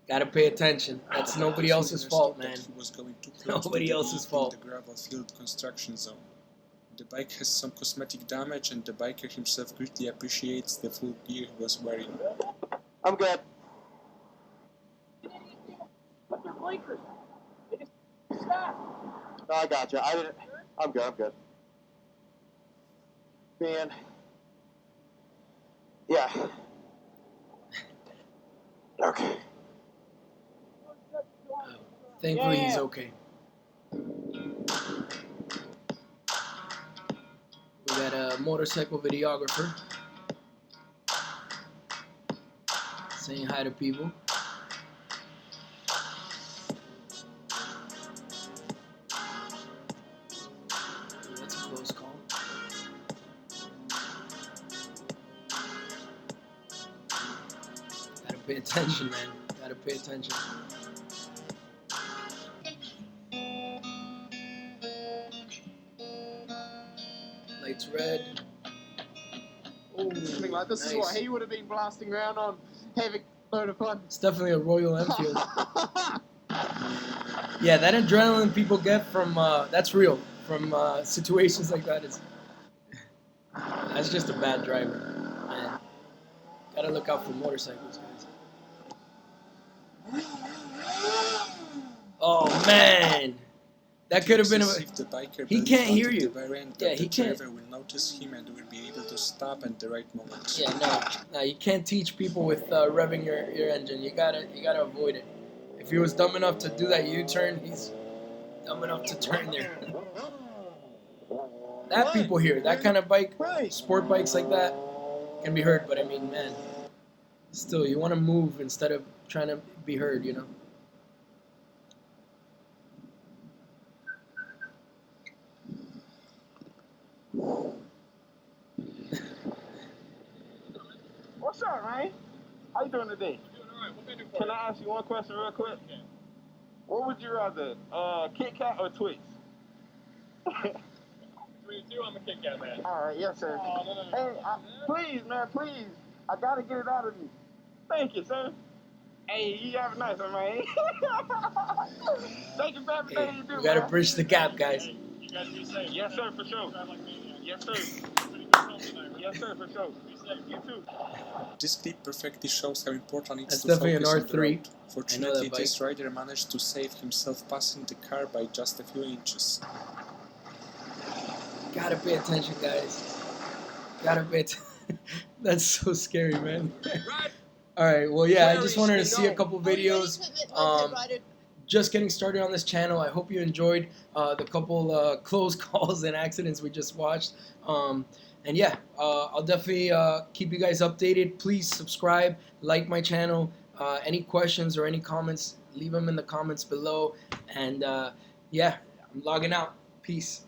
Gotta pay attention. That's nobody else's fault, man. He was going too close Nobody to else's fault. in the gravel field construction zone. The bike has some cosmetic damage, and the biker himself greatly appreciates the full gear he was wearing. I'm good. Put your blinkers on. They just stop. No, I got you. I'm good. I'm good. Man. Yeah. Okay. Thankfully, he's okay. We got a motorcycle videographer saying hi to people. That's a close call. Gotta pay attention, man. Gotta pay attention. Lights red. Oh, Like this nice. is what he would have been blasting around on, having a load of fun. It's definitely a Royal Enfield. Yeah, that adrenaline people get from that's real. From situations like that is that's just a bad driver. Man, gotta look out for motorcycles, guys. Oh man, that could have been a. He can't hear you. Yeah, he can't. The driver will notice him and will be able to stop at the right moment. Yeah, no, you can't teach people with revving your engine. You gotta avoid it. If he was dumb enough to do that U-turn, he's dumb enough to turn there. That people here, that kind of bike, sport bikes like that, can be heard. But I mean, man, still, you want to move instead of trying to be heard, you know. What's up, man? How you doing today? Can I ask you one question real quick? What would you rather, Kit Kat or Twix? Between the two, I'm a Kit Kat man. All right, yes, sir. Oh, no. Hey, please, man, please. I gotta get it out of you. Thank you, sir. Hey, you have a nice one, man. Thank you for everything you do, We gotta man. bridge the gap, guys. Hey, you guys be safe. Yes, sir, for sure. Drive like me. Yes, sir. Pretty good film tonight, right? Yes, sir, for sure. Be safe. You too. This clip perfectly shows how important it That's is to definitely an focus on the R3. road. I know Fortunately, that this rider managed to save himself passing the car by just a few inches. Gotta pay attention, guys. Gotta pay attention. That's so scary, man. Alright, well, yeah, I just wanted to see a couple videos. Just getting started on this channel. I hope you enjoyed the couple close calls and accidents we just watched. And yeah, I'll definitely keep you guys updated. Please subscribe, like my channel. Any questions or any comments, leave them in the comments below. And yeah, I'm logging out. Peace.